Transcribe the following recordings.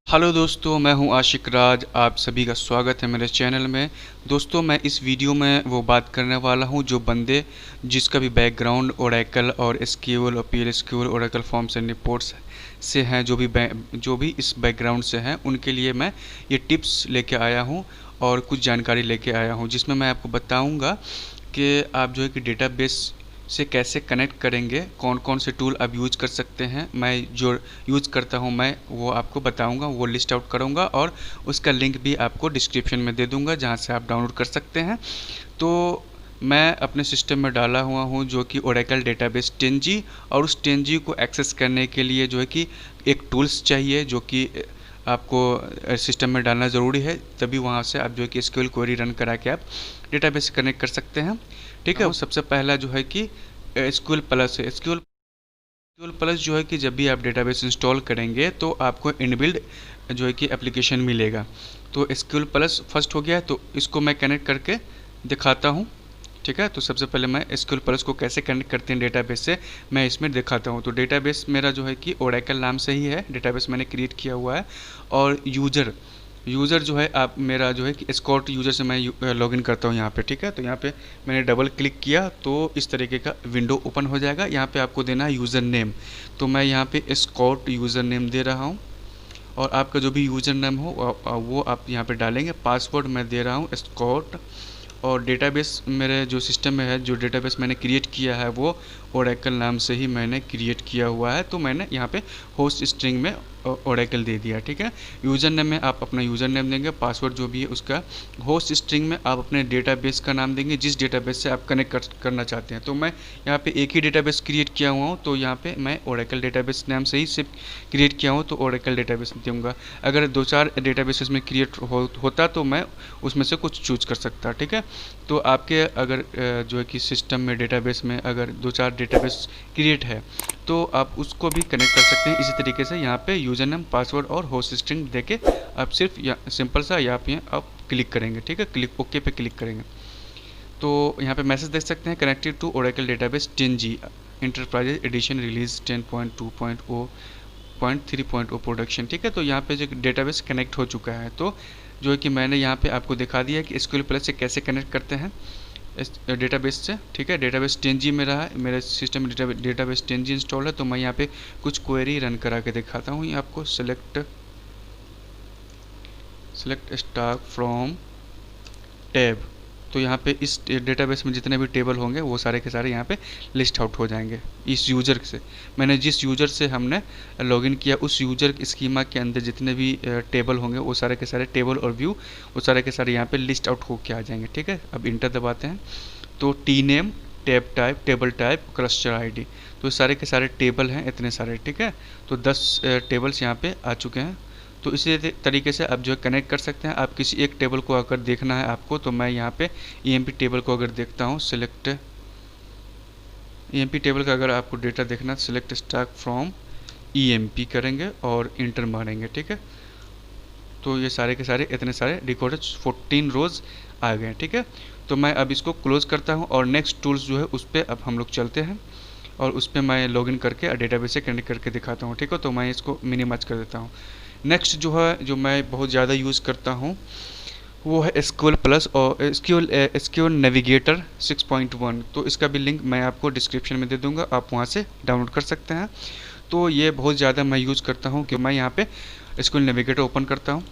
Hello दोस्तों, मैं हूं आशिक राज। आप सभी का स्वागत है मेरे चैनल में। दोस्तों, मैं इस वीडियो में वो बात करने वाला हूं जो बंदे जिसका भी बैकग्राउंड ओरेकल और एसक्यूएल और पीएलएसक्यूएल ओरेकल फॉर्म्स एंड रिपोर्ट्स से हैं, जो भी इस बैकग्राउंड से हैं, उनके लिए मैं ये टिप्स लेके आया हूं और कुछ जानकारी लेके आया हूं, जिसमें मैं आपको बताऊँगा कि आप जो है कि डेटाबेस से कैसे कनेक्ट करेंगे, कौन कौन से टूल आप यूज कर सकते हैं। मैं जो यूज करता हूं मैं वो आपको बताऊंगा, वो लिस्ट आउट करूंगा और उसका लिंक भी आपको डिस्क्रिप्शन में दे दूंगा जहां से आप डाउनलोड कर सकते हैं। तो मैं अपने सिस्टम में डाला हुआ हूं जो कि ओरेकल डेटाबेस 10G, और उस 10G को एक्सेस करने के लिए जो है कि एक टूल्स चाहिए जो कि आपको सिस्टम में डालना ज़रूरी है, तभी वहाँ से आप जो है कि एसक्यूएल क्वेरी रन करा के आप डेटाबेस से कनेक्ट कर सकते हैं। ठीक है, सबसे पहला जो है कि एसक्यूएल प्लस है। एसक्यूएल प्लस जो है कि जब भी आप डेटाबेस इंस्टॉल करेंगे तो आपको इनबिल्ड जो है कि एप्लीकेशन मिलेगा। तो एसक्यूएल प्लस फर्स्ट हो गया, तो इसको मैं कनेक्ट करके दिखाता हूँ। ठीक है, तो सबसे पहले मैं एसक्यूएल प्लस को कैसे कनेक्ट करते हैं डेटाबेस से, मैं इसमें दिखाता हूँ। तो डेटाबेस मेरा जो है कि ओरेकल नाम से ही है, डेटाबेस मैंने क्रिएट किया हुआ है। और यूज़र जो है आप मेरा जो है कि एस्कॉर्ट यूज़र से मैं लॉगिन करता हूँ यहाँ पे। ठीक है, तो यहाँ पे मैंने डबल क्लिक किया तो इस तरीके का विंडो ओपन हो जाएगा। यहाँ पे आपको देना है यूज़र नेम, तो मैं यहाँ पे एस्कॉर्ट यूज़र नेम दे रहा हूँ, और आपका जो भी यूज़र नेम हो वो आप यहाँ पे डालेंगे। पासवर्ड मैं दे रहा हूँ एस्कॉर्ट। और डेटाबेस मेरे जो सिस्टम में है, जो डेटाबेस मैंने क्रिएट किया है वो ओरेकल नाम से ही मैंने क्रिएट किया हुआ है, तो मैंने यहाँ पे होस्ट स्ट्रिंग में ओरेकल दे दिया। ठीक है, यूज़र नेम में आप अपना यूज़र नेम देंगे, पासवर्ड जो भी है उसका। होस्ट स्ट्रिंग में आप अपने डेटाबेस का नाम देंगे, जिस डेटाबेस से आप कनेक्ट करना चाहते हैं। तो मैं यहाँ पे एक ही डेटाबेस क्रिएट किया हुआ हूँ, तो यहाँ पे मैं ओरेकल डेटाबेस नाम से ही सिर्फ क्रिएट किया हूँ, तो ओरेकल डेटाबेस दूँगा। अगर 2-4 डेटाबेसेस में क्रिएट होता तो मैं उसमें से कुछ चूज कर सकता। ठीक है, तो आपके अगर जो है कि सिस्टम में डेटाबेस में अगर 2-4 डेटाबेस क्रिएट है तो आप उसको भी कनेक्ट कर सकते हैं इसी तरीके से। यहाँ पे यूज़र नेम, पासवर्ड और होस्ट स्ट्रिंग देके आप सिर्फ सिंपल सा यहाँ पे आप क्लिक करेंगे। ठीक है, क्लिक ओके पे क्लिक करेंगे तो यहाँ पे मैसेज देख सकते हैं, connected to Oracle database 10G enterprise edition release 10.2.0.3.0 production. ठीक है, तो यहाँ पे जो डेटाबेस कनेक्ट हो चुका है, तो जो है कि मैंने यहाँ पे आपको दिखा दिया कि एसक्यूएल प्लस से कैसे कनेक्ट करते हैं इस डेटाबेस से। ठीक है, डेटाबेस 10G में रहा है, मेरे सिस्टम में डेटाबेस 10G इंस्टॉल है, तो मैं यहाँ पे कुछ क्वेरी रन करा के दिखाता हूँ। ये आपको सेलेक्ट स्टॉक फ्रॉम टैब, तो यहाँ पे इस डेटाबेस में जितने भी टेबल होंगे वो सारे के सारे यहाँ पे लिस्ट आउट हो जाएंगे। इस यूज़र से मैंने जिस यूज़र से हमने लॉगिन किया उस यूज़र स्कीमा के अंदर जितने भी टेबल होंगे वो सारे के सारे टेबल और व्यू वो सारे के सारे यहाँ पे लिस्ट आउट होके आ जाएंगे। ठीक है, अब इंटर दबाते हैं तो T name, tab type, table type, cluster ID, तो सारे के सारे टेबल हैं इतने सारे। ठीक है, तो 10 टेबल्स यहाँ पे आ चुके हैं। तो इसी तरीके से आप जो है कनेक्ट कर सकते हैं। आप किसी एक टेबल को अगर देखना है आपको, तो मैं यहाँ पे ईएमपी टेबल को अगर देखता हूँ, सिलेक्ट ईएमपी टेबल का अगर आपको डेटा देखना है, सिलेक्ट स्टॉक फ्रॉम ईएमपी करेंगे और इंटर मारेंगे। ठीक है, तो ये सारे के सारे इतने सारे रिकॉर्डेड 14 रोज आ गए। ठीक है, तो मैं अब इसको क्लोज करता हूँ और नेक्स्ट टूल्स जो है उस पर अब हम लोग चलते हैं और उस पर मैं लॉगिन करके डेटाबेस से कनेक्ट करके दिखाता हूँ। ठीक है, तो मैं इसको मिनिमाइज कर देता हूँ। नेक्स्ट जो है, जो मैं बहुत ज़्यादा यूज़ करता हूँ वो है एसक्यूएल प्लस और एसक्यूएल नेविगेटर 6.1। तो इसका भी लिंक मैं आपको डिस्क्रिप्शन में दे दूंगा, आप वहाँ से डाउनलोड कर सकते हैं। तो ये बहुत ज़्यादा मैं यूज़ करता हूँ कि मैं यहाँ पे एसक्यूएल नेविगेटर ओपन करता हूँ,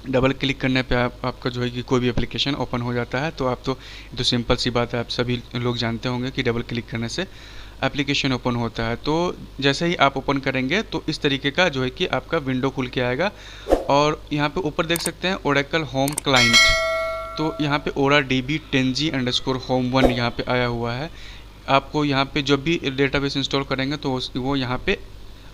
डबल क्लिक करने पे आपका जो है कि कोई भी एप्लीकेशन ओपन हो जाता है। तो आप तो सिंपल सी बात है, आप सभी लोग जानते होंगे कि डबल क्लिक करने से एप्लीकेशन ओपन होता है। तो जैसे ही आप ओपन करेंगे तो इस तरीके का जो है कि आपका विंडो खुल के आएगा, और यहाँ पे ऊपर देख सकते हैं ओरेकल होम क्लाइंट, तो यहाँ पे ओरा DB 10G_home1 यहाँ पे आया हुआ है। आपको यहाँ पे जब भी डेटाबेस इंस्टॉल करेंगे तो वो यहाँ पे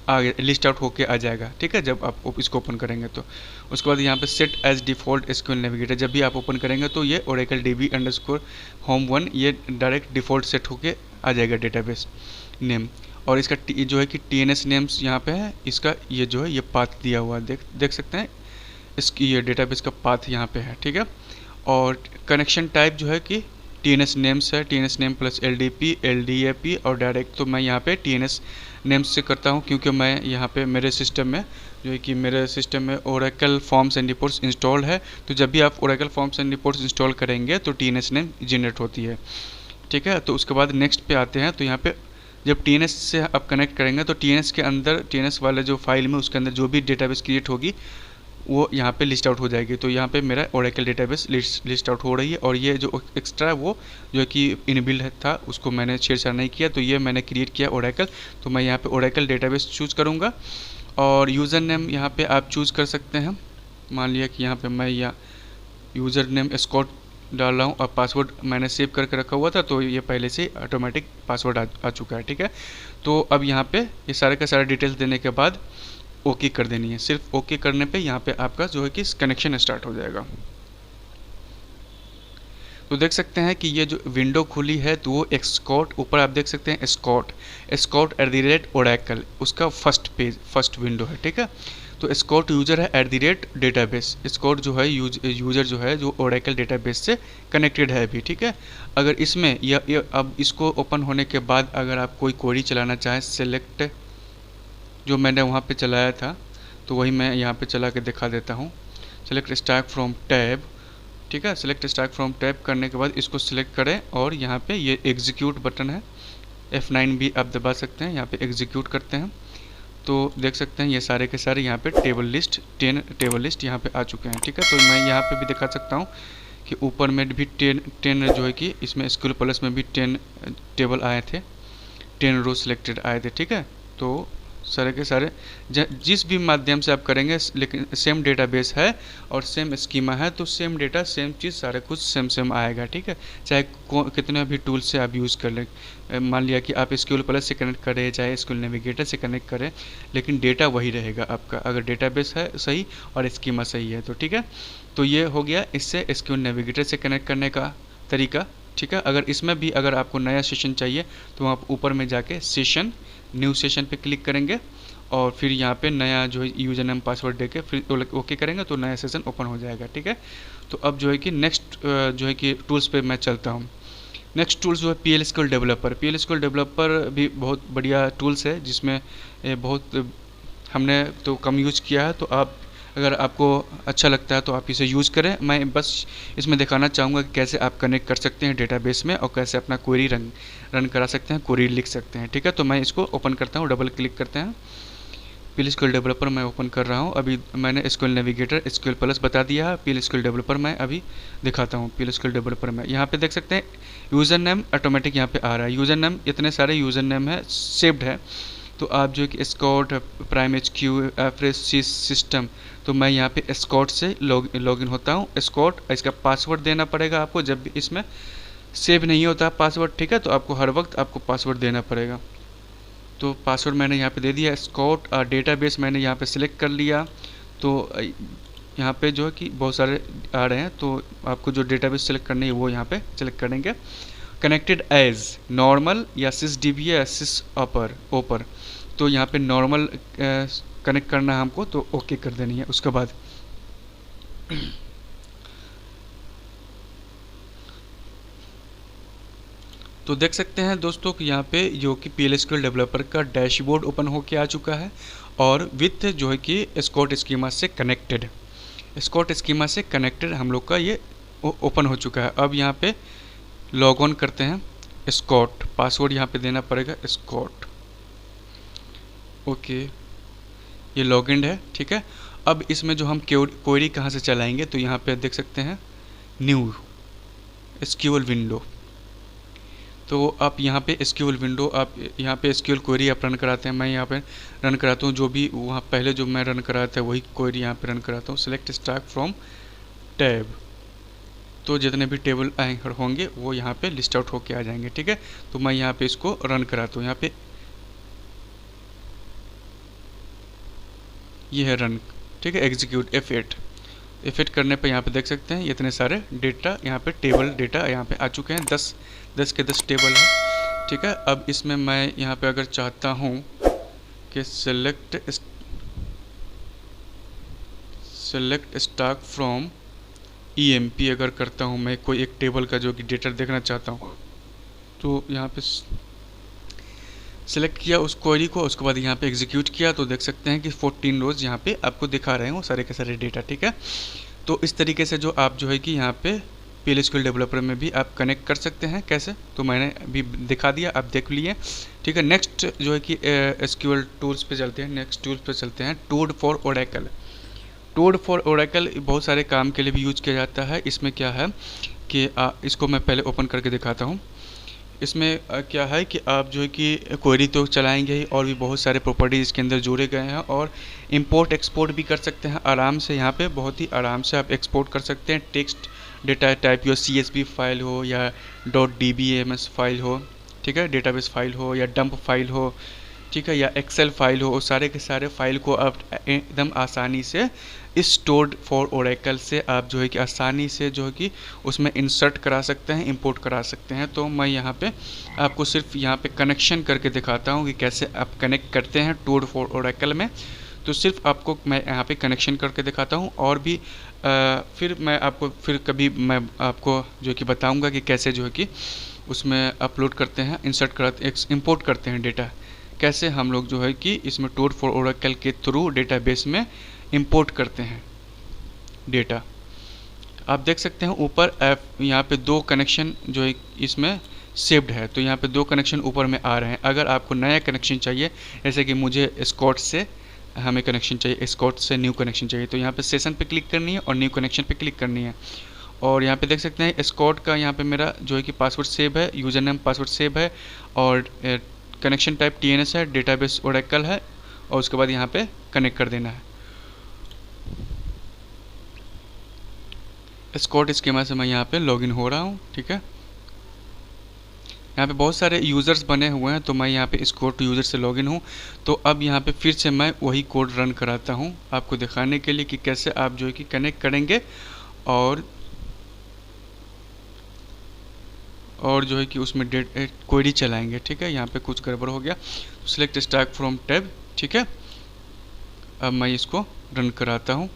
आगे लिस्ट आउट होके आ जाएगा। ठीक है, जब आप इसको ओपन करेंगे तो उसके बाद यहाँ पे set as default SQL navigator, जब भी आप ओपन करेंगे तो ये ओरेकल DB_home1 ये डायरेक्ट डिफ़ॉल्ट सेट होके आ जाएगा डेटाबेस नेम। और इसका जो है कि TNS नेम्स यहाँ पे है, इसका ये जो है ये पाथ दिया हुआ है, देख सकते हैं इसकी ये डेटाबेस का पाथ यहाँ पे है। ठीक है, और कनेक्शन टाइप जो है कि TNS नेम्स है, TNS name plus LDP, LDAP और डायरेक्ट। तो मैं यहाँ पे TNS नेम्स से करता हूँ क्योंकि मैं यहाँ पे मेरे सिस्टम में जो है कि मेरे सिस्टम में Oracle forms and reports install है। तो जब भी आप Oracle forms and reports install करेंगे तो TNS नेम जनरेट होती है, ठीक है। तो उसके बाद नेक्स्ट पे आते हैं। तो यहाँ पे जब TNS से आप कनेक्ट करेंगे तो TNS के अंदर, TNS वाले जो फाइल में उसके अंदर जो भी डेटाबेस क्रिएट होगी वो यहाँ पे लिस्ट आउट हो जाएगी। तो यहाँ पे मेरा ओरेकल डेटाबेस लिस्ट आउट हो रही है, और ये जो एक्स्ट्रा वो जो है कि इनबिल्ड था उसको मैंने छेड़छाड़ नहीं किया। तो ये मैंने क्रिएट किया ओरेकल। तो मैं यहाँ पे ओरेकल डेटाबेस चूज़ करूँगा और यूज़र नेम यहाँ पे आप चूज़ कर सकते हैं। मान लिया कि यहाँ पे मैं यहाँ यूज़र नेम स्कॉट डाल रहा हूँ और पासवर्ड मैंने सेव करके रखा हुआ था, तो ये पहले से ऑटोमेटिक पासवर्ड आ चुका है, ठीक है। तो अब यहाँ पे ये सारे का सारा डिटेल्स देने के बाद ओके कर देनी है। सिर्फ ओके करने पे यहाँ पे आपका जो है कि कनेक्शन स्टार्ट हो जाएगा। तो देख सकते हैं कि ये जो विंडो खुली है तो वो स्कॉट, ऊपर आप देख सकते हैं स्कॉट@ओरेकल, उसका फर्स्ट विंडो है, ठीक है। तो स्कॉट यूजर है @डेटाबेस। स्कॉट जो है यूजर जो है जो ओरेकल डेटाबेस से कनेक्टेड है अभी, ठीक है। अगर इसमें अब इसको ओपन होने के बाद अगर आप कोई क्वेरी चलाना चाहें, सेलेक्ट जो मैंने वहाँ पे चलाया था तो वही मैं यहाँ पे चला के दिखा देता हूँ। सेलेक्ट स्टार्ट फ्रॉम टैब, ठीक है। सेलेक्ट स्टार्ट फ्रॉम टैब करने के बाद इसको सिलेक्ट करें और यहाँ पे ये एग्जीक्यूट बटन है, F9 भी आप दबा सकते हैं। यहाँ पे एग्जीक्यूट करते हैं तो देख सकते हैं ये सारे के सारे यहाँ पे 10 टेबल लिस्ट यहाँ पे आ चुके हैं, ठीक है। तो मैं यहाँ पे भी दिखा सकता हूँ कि ऊपर में भी 10 जो है कि इसमें SQL प्लस में भी 10 टेबल आए थे, 10 रो सिलेक्टेड आए थे, ठीक है। तो सारे के सारे जिस भी माध्यम से आप करेंगे, लेकिन सेम डेटाबेस है और सेम स्कीमा है तो सेम डेटा सेम चीज़ सारा कुछ सेम आएगा, ठीक है। चाहे कितने भी टूल से आप यूज़ कर लें, मान लिया कि आप SQL प्लस से कनेक्ट करें चाहे SQL नेविगेटर से कनेक्ट करें, लेकिन डेटा वही रहेगा आपका, अगर डेटाबेस है सही और स्कीमा सही है तो, ठीक है। तो ये हो गया इससे SQL नेविगेटर से कनेक्ट करने का तरीका, ठीक है। अगर इसमें भी अगर आपको नया सेशन चाहिए तो आप ऊपर में जाके सेशन, न्यू सेशन पे क्लिक करेंगे और फिर यहाँ पे नया जो है यूजर नेम पासवर्ड देके फिर ओके करेंगे तो नया सेशन ओपन हो जाएगा, ठीक है। तो अब जो है कि नेक्स्ट जो है कि टूल्स पे मैं चलता हूँ। नेक्स्ट टूल्स जो है PL/SQL डेवलपर। PL/SQL डेवलपर भी बहुत बढ़िया टूल्स है जिसमें बहुत हमने तो कम यूज किया है, तो आप अगर आपको अच्छा लगता है तो आप इसे यूज़ करें। मैं बस इसमें दिखाना चाहूँगा कि कैसे आप कनेक्ट कर सकते हैं डेटाबेस में और कैसे अपना क्वेरी रन करा सकते हैं, क्वेरी लिख सकते हैं, ठीक है। तो मैं इसको ओपन करता हूँ, डबल क्लिक करते हैं। PL/SQL डेवलपर मैं ओपन कर रहा हूँ। अभी मैंने SQL नेविगेटर, SQL प्लस बता दिया है। PL/SQL डेवलपर मैं अभी दिखाता हूँ। PL/SQL डेवलपर में यहाँ पे देख सकते हैं यूज़र नेम ऑटोमेटिक यहाँ पे आ रहा है। यूज़र नेम इतने सारे यूज़र नेम है सेव्ड है, तो आप जो कि Scott, prime HQ, fresh system, तो मैं यहाँ पे स्कॉट से लॉगिन होता हूँ। स्कॉट, इसका पासवर्ड देना पड़ेगा आपको जब भी इसमें सेव नहीं होता पासवर्ड, ठीक है। तो आपको हर वक्त आपको पासवर्ड देना पड़ेगा। तो पासवर्ड मैंने यहाँ पे दे दिया। स्कॉट डेटाबेस मैंने यहाँ पे सिलेक्ट कर लिया। तो यहाँ पे जो है कि बहुत सारे आ रहे हैं, तो आपको जो डेटाबेस सेलेक्ट करनी है वो यहाँ पे सेलेक्ट करेंगे। कनेक्टेड एज नॉर्मल या SysDB या SysOper, तो यहाँ पे नॉर्मल कनेक्ट करना है हमको, तो ओके कर देनी है। उसके बाद तो देख सकते हैं दोस्तों कि यहाँ पे जो कि PL/SQL डेवलपर का डैशबोर्ड ओपन होके आ चुका है और विथ जो है कि स्कॉट स्कीमा से कनेक्टेड, हम लोग का ये ओपन हो चुका है। अब यहाँ पे लॉग ऑन करते हैं। स्कॉट पासवर्ड यहाँ पे देना पड़ेगा, स्कॉट, ओके, ये लॉगिन है, ठीक है। अब इसमें जो हम क्वेरी कहाँ से चलाएंगे, तो यहाँ पे देख सकते हैं न्यू SQL विंडो। तो आप यहाँ पे SQL विंडो, आप यहाँ पे SQL क्वेरी आप रन कराते हैं। मैं यहाँ पे रन कराता हूँ, जो भी वहाँ पहले जो मैं रन कराया था वही क्वेरी यहाँ पे रन कराता हूँ। सेलेक्ट स्टार्ट फ्रॉम टैब, तो जितने भी टेबल आए होंगे वो यहाँ पे लिस्ट आउट होके आ जाएंगे, ठीक है। तो मैं यहाँ पे इसको रन कराता हूँ। यहाँ पे ये है रन, ठीक है, एग्जीक्यूट F8 करने पे यहाँ पे देख सकते हैं इतने सारे डेटा यहाँ पे टेबल डेटा यहाँ पे आ चुके हैं। 10 के 10 टेबल है, ठीक है। अब इसमें मैं यहाँ पे अगर चाहता हूँ कि सेलेक्ट स्टार्ट फ्रॉम EMP अगर करता हूँ मैं कोई एक टेबल का जो कि डेटा देखना चाहता हूँ, तो यहाँ पे सेलेक्ट किया उस क्वेरी को, उसके बाद यहाँ पे एग्जीक्यूट किया तो देख सकते हैं कि 14 रोज यहाँ पे आपको दिखा रहे हैं वो सारे के सारे डेटा। ठीक है, तो इस तरीके से जो आप जो है कि यहाँ पे PL/SQL डेवलपर में भी आप कनेक्ट कर सकते हैं। कैसे, तो मैंने अभी दिखा दिया, आप देख लिए। ठीक है, नेक्स्ट जो है कि SQL टूल्स पे चलते हैं। नेक्स्ट टूल्स पे चलते हैं, Toad for Oracle. Toad for Oracle बहुत सारे काम के लिए भी यूज किया जाता है। इसमें क्या है कि इसको मैं पहले ओपन करके दिखाता हूँ। इसमें क्या है कि आप जो है कि क्वेरी तो चलाएंगे ही, और भी बहुत सारे प्रॉपर्टीज इसके अंदर जोड़े गए हैं, और इंपोर्ट एक्सपोर्ट भी कर सकते हैं आराम से। यहाँ पे बहुत ही आराम से आप एक्सपोर्ट कर सकते हैं टेक्स्ट डेटा टाइप, या CSV फाइल हो या .dbms फाइल हो, ठीक है, डेटाबेस फाइल हो या डंप फाइल हो, ठीक है, या एक्सेल फाइल हो, सारे के सारे फाइल को आप एकदम आसानी से इस स्टोर्ड फॉर ओरेकल से आप जो है कि आसानी से जो है कि उसमें इंसर्ट करा सकते हैं, इंपोर्ट करा सकते हैं। तो मैं यहाँ पे आपको सिर्फ यहाँ पे कनेक्शन करके दिखाता हूँ कि कैसे आप कनेक्ट करते हैं टोड फॉर ओरेकल में। तो सिर्फ आपको मैं यहाँ पे कनेक्शन करके दिखाता हूँ, और भी फिर मैं आपको फिर कभी मैं आपको जो कि बताऊँगा कि कैसे जो है कि उसमें अपलोड करते हैं, इंसर्ट कराते, इम्पोर्ट करते हैं डेटा, कैसे हम लोग जो है कि इसमें टोड फॉर ओरेकल के थ्रू डेटाबेस में इंपोर्ट करते हैं डेटा। आप देख सकते हैं ऊपर यहाँ पे 2 कनेक्शन जो है इसमें सेव्ड है, तो यहाँ पे 2 कनेक्शन ऊपर में आ रहे हैं। अगर आपको नया कनेक्शन चाहिए, जैसे कि मुझे स्कॉट से हमें कनेक्शन चाहिए, स्कॉट से न्यू कनेक्शन चाहिए, तो यहाँ पे सेशन पे क्लिक करनी है और न्यू कनेक्शन पे क्लिक करनी है। और यहाँ पे देख सकते हैं स्कॉट का यहाँ पे मेरा जो है कि पासवर्ड सेव है, यूज़र नेम पासवर्ड सेव है, और कनेक्शन टाइप TNS है, डेटाबेस ओरेकल है, और उसके बाद यहाँ पे कनेक्ट कर देना है। स्कॉट स्कीमा से मैं यहाँ पे लॉगिन हो रहा हूँ। ठीक है, यहाँ पे बहुत सारे यूज़र्स बने हुए हैं, तो मैं यहाँ पे स्कॉट यूज़र से लॉगिन हूँ। तो अब यहाँ पे फिर से मैं वही कोड रन कराता हूँ आपको दिखाने के लिए कि कैसे आप जो है कि कनेक्ट करेंगे और जो है कि उसमें क्वेरी चलाएंगे। ठीक है, यहाँ पे कुछ गड़बड़ हो गया, सिलेक्ट स्टैक फ्रॉम टैब। ठीक है, अब मैं इसको रन कराता हूँ।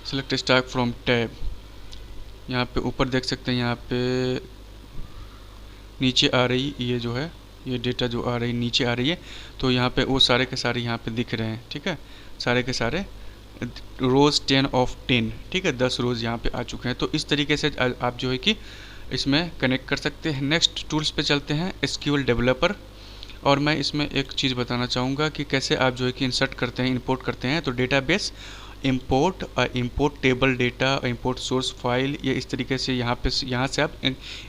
सेलेक्ट स्टैक फ्रॉम टैब, यहाँ पे ऊपर देख सकते हैं, यहाँ पे नीचे आ रही ये जो है ये डेटा जो आ रही नीचे आ रही है, तो यहाँ पे वो सारे के सारे यहाँ पे दिख रहे हैं। ठीक है, सारे के सारे रोज़ 10 of 10, ठीक है, 10 रोज़ यहाँ पे आ चुके हैं। तो इस तरीके से आप जो है कि इसमें कनेक्ट कर सकते हैं। नेक्स्ट टूल्स पे चलते हैं, SQL डेवलपर। और मैं इसमें एक चीज़ बताना चाहूँगा कि कैसे आप जो है कि इंसर्ट करते हैं, इंपोर्ट करते हैं। तो database import, import table data, import source file, ये इस तरीके से यहाँ से आप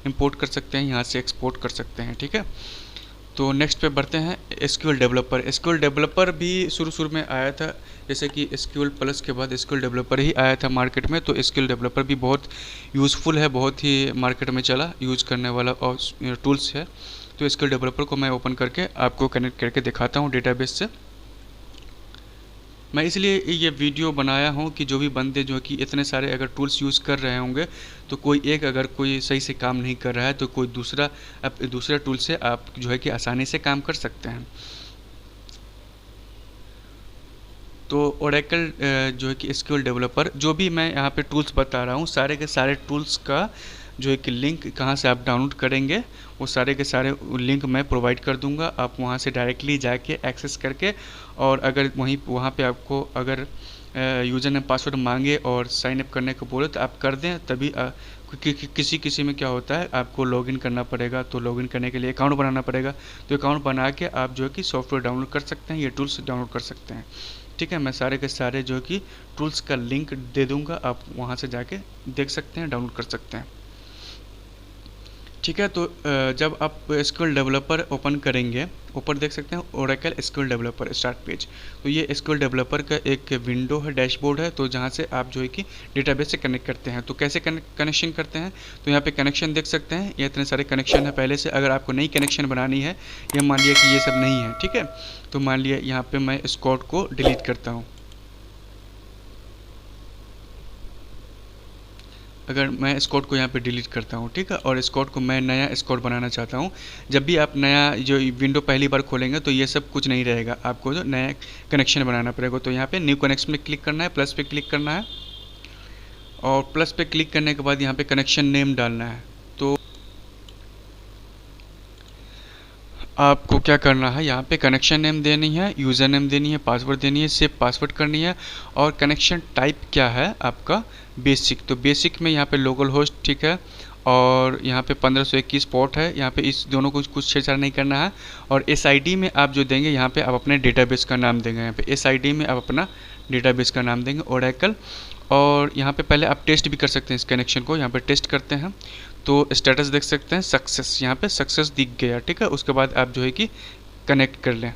इंपोर्ट कर सकते हैं, यहाँ से एक्सपोर्ट कर सकते हैं। ठीक है, तो नेक्स्ट पे बढ़ते हैं, SQL डेवलपर। SQL डेवलपर भी शुरू में आया था, जैसे कि SQL प्लस के बाद SQL डेवलपर ही आया था मार्केट में। तो SQL डेवलपर भी बहुत यूज़फुल है, बहुत ही मार्केट में चला, यूज़ करने वाला और टूल्स है। तो SQL डेवलपर को मैं ओपन करके आपको कनेक्ट करके दिखाता हूँ डेटाबेस से। मैं इसलिए ये वीडियो बनाया हूँ कि जो भी बंदे जो कि इतने सारे अगर टूल्स यूज़ कर रहे होंगे, तो कोई एक अगर कोई सही से काम नहीं कर रहा है, तो कोई दूसरा टूल से आप जो है कि आसानी से काम कर सकते हैं। तो ओरेकल जो है कि SQL डेवलपर, जो भी मैं यहाँ पे टूल्स बता रहा हूँ, सारे के सारे टूल्स का जो है कि लिंक कहाँ से आप डाउनलोड करेंगे, वो सारे के सारे लिंक मैं प्रोवाइड कर दूंगा। आप वहाँ से डायरेक्टली जाके एक्सेस करके, और अगर वहाँ पे आपको अगर यूज़र नेम पासवर्ड मांगे और साइन अप करने को बोले तो आप कर दें। तभी किसी में क्या होता है, आपको लॉगिन करना पड़ेगा, तो लॉगिन करने के लिए अकाउंट बनाना पड़ेगा। तो अकाउंट बना के आप जो है कि सॉफ्टवेयर डाउनलोड कर सकते हैं, ये टूल्स डाउनलोड कर सकते हैं। ठीक है, मैं सारे के सारे जो है कि टूल्स का लिंक दे दूँगा, आप वहाँ से जाके देख सकते हैं, डाउनलोड कर सकते हैं। ठीक है, तो जब आप SQL डेवलपर ओपन करेंगे, ऊपर देख सकते हैं Oracle SQL developer start page. तो ये SQL डेवलपर का एक विंडो है, डैशबोर्ड है, तो जहाँ से आप जो है कि डेटाबेस से कनेक्ट करते हैं। तो कैसे कनेक्शन करते हैं, तो यहाँ पे कनेक्शन देख सकते हैं, ये इतने सारे कनेक्शन है पहले से। अगर आपको नई कनेक्शन बनानी है, या मान लिया कि ये सब नहीं है, ठीक है, तो मान लिया यहाँ पर मैं स्कॉट को डिलीट करता हूँ। अगर मैं इस कोड को यहाँ पे डिलीट करता हूँ, ठीक है, और इस कोड को मैं नया इस कोड बनाना चाहता हूँ। जब भी आप नया जो विंडो पहली बार खोलेंगे तो ये सब कुछ नहीं रहेगा, आपको जो नया कनेक्शन बनाना पड़ेगा। तो यहाँ पे न्यू कनेक्शन में क्लिक करना है, प्लस पे क्लिक करना है, और प्लस पे क्लिक करने के बाद यहाँ पे कनेक्शन नेम डालना है। तो आपको क्या करना है, यहाँ पे कनेक्शन नेम देनी है, यूज़र नेम देनी है, पासवर्ड देनी है, सेव पासवर्ड करनी है, और कनेक्शन टाइप क्या है आपका, बेसिक। तो बेसिक में यहाँ पे लोकल होस्ट, ठीक है, और यहाँ पे 1521 पोर्ट है। यहाँ पे इस दोनों को कुछ छेड़छाड़ नहीं करना है। और SID में आप जो देंगे, यहाँ पे आप अपने डेटाबेस का नाम देंगे। यहाँ पे SID में आप अपना डेटाबेस का नाम देंगे, ओरेकल। और यहाँ पे पहले आप टेस्ट भी कर सकते हैं इस कनेक्शन को। यहाँ पे टेस्ट करते हैं तो स्टेटस देख सकते हैं, सक्सेस, यहाँ पे सक्सेस दिख गया, ठीक है। उसके बाद आप जो है कि कनेक्ट कर लें,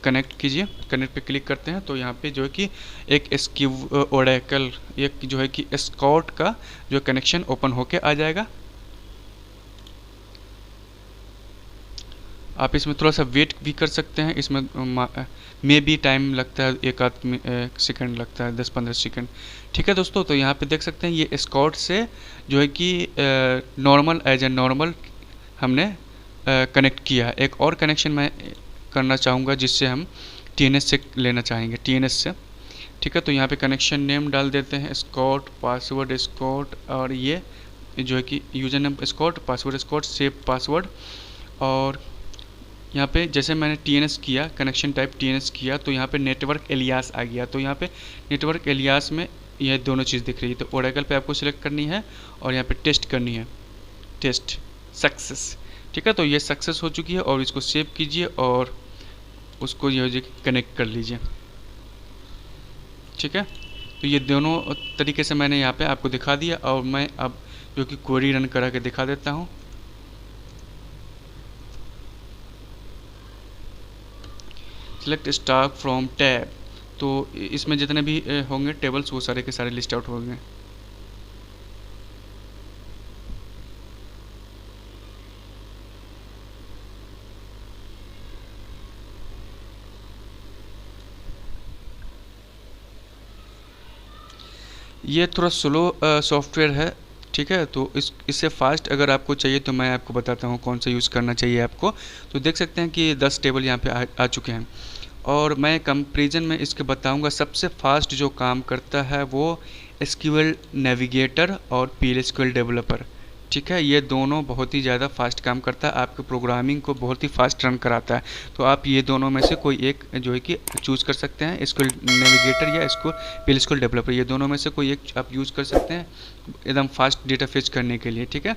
कनेक्ट कीजिए, कनेक्ट पे क्लिक करते हैं तो यहाँ पे जो है कि एक ओरेकल, एक जो है कि एस्कॉर्ट का जो कनेक्शन ओपन होके आ जाएगा। आप इसमें थोड़ा सा वेट भी कर सकते हैं, इसमें में भी टाइम लगता है, एक आध सेकंड लगता है, 10-15 सेकंड, ठीक है दोस्तों। तो यहाँ पे देख सकते हैं ये एस्कॉर्ट से जो है कि नॉर्मल, एज ए नॉर्मल हमने कनेक्ट किया है। एक और कनेक्शन मैं करना चाहूँगा जिससे हम TNS से लेना चाहेंगे, TNS से, ठीक है। तो यहाँ पे कनेक्शन नेम डाल देते हैं, एस्कॉर्ट, पासवर्ड एस्कॉर्ट, और ये जो है कि user name escort, password escort, save password. और यहाँ पे जैसे मैंने TNS किया, कनेक्शन टाइप TNS किया, तो यहाँ पे नेटवर्क एलियास आ गया। तो यहाँ पे नेटवर्क एलियास में ये दोनों चीज़ दिख रही है। तो ओरेकल पे आपको सिलेक्ट करनी है और यहाँ पे टेस्ट करनी है, टेस्ट सक्सेस, ठीक है। तो ये सक्सेस हो चुकी है, और इसको सेव कीजिए और उसको ये कनेक्ट कर लीजिए, ठीक है। तो ये दोनों तरीके से मैंने यहाँ पे आपको दिखा दिया, और मैं अब जो कि क्वेरी रन करा के दिखा देता हूँ। सेलेक्ट स्टॉक फ्रॉम टैब, तो इसमें जितने भी होंगे टेबल्स वो सारे के सारे लिस्ट आउट होंगे। ये थोड़ा स्लो सॉफ्टवेयर है, ठीक है। तो इससे फास्ट अगर आपको चाहिए तो मैं आपको बताता हूँ कौन सा यूज़ करना चाहिए आपको। तो देख सकते हैं कि 10 टेबल यहाँ पे आ चुके हैं, और मैं कंपैरिजन में इसके बताऊंगा सबसे फास्ट जो काम करता है वो SQL नेविगेटर और PLSQL डेवलपर, ठीक है। ये दोनों बहुत ही ज़्यादा फास्ट काम करता है, आपके प्रोग्रामिंग को बहुत ही फास्ट रन कराता है। तो आप ये दोनों में से कोई एक जो है कि चूज़ कर सकते हैं, SQL नेविगेटर या PLSQL डेवलपर, ये दोनों में से कोई एक आप यूज़ कर सकते हैं एकदम फास्ट डेटा फेच करने के लिए, ठीक है।